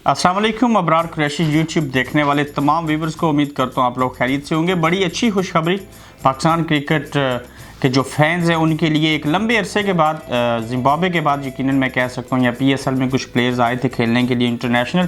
अस्सलाम वालेकुम। अबरार कुरैशी यूट्यूब देखने वाले तमाम व्यूवर्स को उम्मीद करता हूँ आप लोग खैरियत से होंगे। बड़ी अच्छी खुशखबरी पाकिस्तान क्रिकेट के जो फैंस हैं उनके लिए एक लंबे अरसे के बाद, जिम्बाब्वे के बाद यकीनन मैं कह सकता हूँ, या PSL में कुछ प्लेयर्स आए थे खेलने के लिए इंटरनेशनल।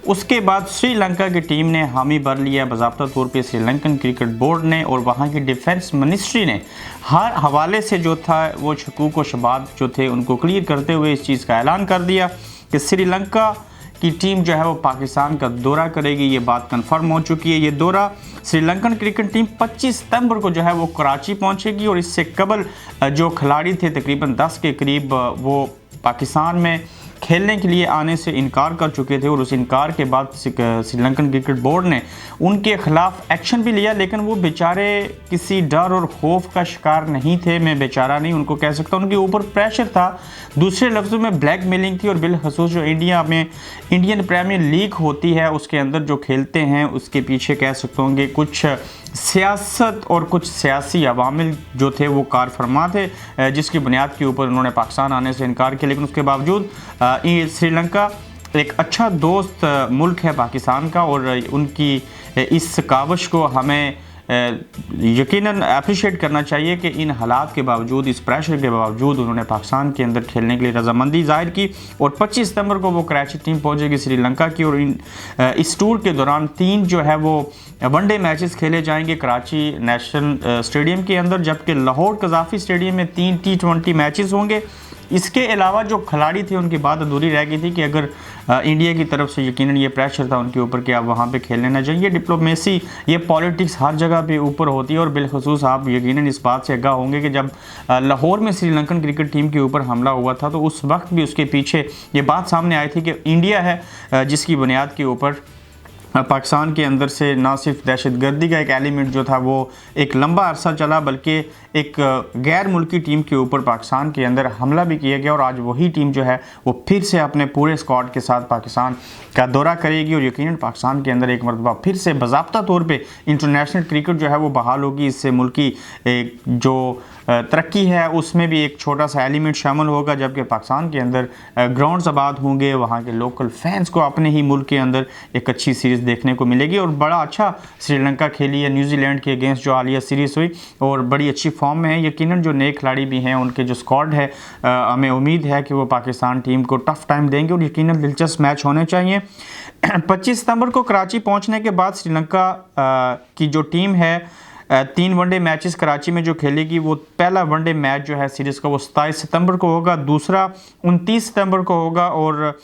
उसके बाद श्रीलंका की टीम ने हामी भर लिया बाज़ाब्ता तौर पे श्रीलंकन क्रिकेट बोर्ड ने, और वहाँ की डिफेंस मिनिस्ट्री ने हर हवाले से जो था वो शकूक व शबात जो थे उनको क्लियर करते हुए इस चीज़ का ऐलान कर दिया कि श्रीलंका की टीम जो है वो पाकिस्तान का दौरा करेगी। ये बात कंफर्म हो चुकी है। ये दौरा श्रीलंकन क्रिकेट टीम 25 सितंबर को जो है वो कराची पहुंचेगी, और इससे कबल जो खिलाड़ी थे तकरीबन 10 के करीब वो पाकिस्तान में खेलने के लिए आने से इनकार कर चुके थे, और उस इनकार के बाद श्रीलंकन क्रिकेट बोर्ड ने उनके खिलाफ एक्शन भी लिया। लेकिन वो बेचारे किसी डर और खौफ का शिकार नहीं थे। मैं बेचारा नहीं, उनको कह सकता हूँ, उनके ऊपर प्रेशर था। दूसरे लफ्ज़ों में ब्लैकमेलिंग थी। और बिलखसूस जो इंडिया में इंडियन प्रीमियर लीग होती है उसके अंदर जो खेलते हैं उसके पीछे कह सकते होंगे कुछ सियासत और कुछ सियासी अवामिल जो थे वो कार फरमा थे, जिसकी बुनियाद के ऊपर उन्होंने पाकिस्तान आने से इनकार किया। लेकिन उसके बावजूद श्रीलंका एक अच्छा दोस्त मुल्क है पाकिस्तान का, और उनकी इस काविश को हमें यकीनन अप्रिशिएट करना चाहिए कि इन हालात के बावजूद, इस प्रेशर के बावजूद उन्होंने पाकिस्तान के अंदर खेलने के लिए रजामंदी जाहिर की। और 25 सितंबर को वो कराची टीम पहुंचेगी श्रीलंका की, और इस टूर के दौरान 3 जो है वो वनडे मैचेस खेले जाएंगे कराची नेशनल स्टेडियम के अंदर, जबकि लाहौर कज़ाफ़ी स्टेडियम में 3 T20 मैचेस होंगे। इसके अलावा जो खिलाड़ी थे उनकी बात अधूरी रह गई थी कि अगर इंडिया की तरफ से यकीनन ये प्रेशर था उनके ऊपर कि आप वहाँ पे खेलने ना जाइए। डिप्लोमेसी, ये पॉलिटिक्स हर जगह पे ऊपर होती है, और बिलखसूस आप यकीनन इस बात से आगाह होंगे कि जब लाहौर में श्रीलंकन क्रिकेट टीम के ऊपर हमला हुआ था तो उस वक्त भी उसके पीछे ये बात सामने आई थी कि इंडिया है जिसकी बुनियाद के ऊपर पाकिस्तान के अंदर से ना सिर्फ दहशतगर्दी का एक एलिमेंट जो था वो एक लंबा अरसा चला, बल्कि एक गैर मुल्की टीम के ऊपर पाकिस्तान के अंदर हमला भी किया गया। और आज वही टीम जो है वो फिर से अपने पूरे स्क्वाड के साथ पाकिस्तान का दौरा करेगी, और यकीनन पाकिस्तान के अंदर एक मरतबा फिर से बाज़ाब्ता तौर पे इंटरनेशनल क्रिकेट जो है वो बहाल होगी। इससे मुल्क की जो तरक्की है उसमें भी एक छोटा सा एलिमेंट शामिल होगा, जबकि पाकिस्तान के अंदर ग्राउंड्स आबाद होंगे, वहाँ के लोकल फैंस को अपने ही मुल्क के अंदर एक अच्छी सीरीज़ देखने को मिलेगी। और बड़ा अच्छा श्रीलंका खेली है न्यूजीलैंड के अगेंस्ट जो हालिया सीरीज़ हुई, और बड़ी अच्छी फॉर्म में है। यकीनन जो नए खिलाड़ी भी हैं उनके जो स्क्वाड है, हमें उम्मीद है कि वो पाकिस्तान टीम को टफ टाइम देंगे, और यकीनन दिलचस्प मैच होने चाहिए। 25 सितंबर को कराची पहुंचने के बाद श्रीलंका की जो टीम है 3 वनडे मैचेस कराची में जो खेलेगी, वो पहला वनडे मैच जो है सीरीज़ का वो 27 सितंबर को होगा, दूसरा 29 सितंबर को होगा, और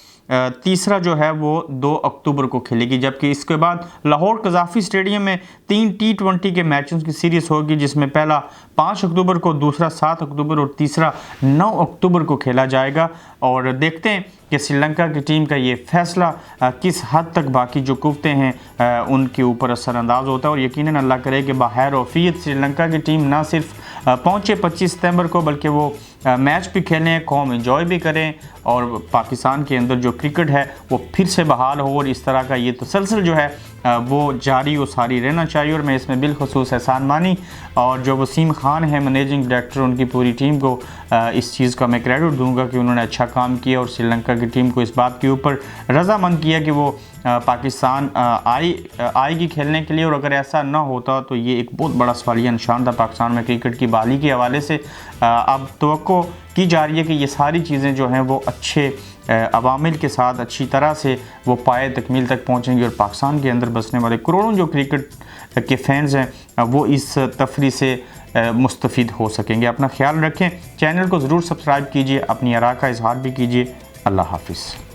तीसरा जो है वो 2 अक्टूबर को खेलेगी। जबकि इसके बाद लाहौर कज़ाफ़ी स्टेडियम में 3 T20 के मैचों की सीरीज़ होगी, जिसमें पहला 5 अक्टूबर को, दूसरा 7 अक्टूबर और तीसरा 9 अक्टूबर को खेला जाएगा। और देखते हैं कि श्रीलंका की टीम का ये फैसला किस हद तक बाकी जो कुफ्ते हैं उनके ऊपर असरअंदाज होता है। और यकीनन अल्लाह करे कि बहैर वफ़ीयत श्रीलंका की टीम ना सिर्फ पहुँचे 25 सितंबर को, बल्कि वो मैच भी खेलें, कौम एंजॉय भी करें, और पाकिस्तान के अंदर जो क्रिकेट है वो फिर से बहाल हो, और इस तरह का ये तसलसल जो है वो जारी व सारी रहना चाहिए। और मैं इसमें बिलखसूस एहसान मानी और जो वसीम खान है मैनेजिंग डायरेक्टर, उनकी पूरी टीम को इस चीज़ का मैं क्रेडिट दूंगा कि उन्होंने अच्छा काम किया, और श्रीलंका की टीम को इस बात के ऊपर रजामंद किया कि वो पाकिस्तान आएगी खेलने के लिए। और अगर ऐसा ना होता तो ये एक बहुत बड़ा सवालिया निशान था पाकिस्तान में क्रिकेट की बहाली के हवाले से। अब तवक्को की जा रही है कि ये सारी चीज़ें जो हैं वो अच्छे अवामिल के साथ अच्छी तरह से वो पाए तकमील तक पहुँचेंगी, और पाकिस्तान के अंदर बसने वाले करोड़ों जो क्रिकेट के फैंस हैं वो इस तफरी से मुस्तफ़ीद हो सकेंगे। अपना ख्याल रखें, चैनल को ज़रूर सब्सक्राइब कीजिए, अपनी आरा का इजहार भी कीजिए। अल्लाह हाफिज़।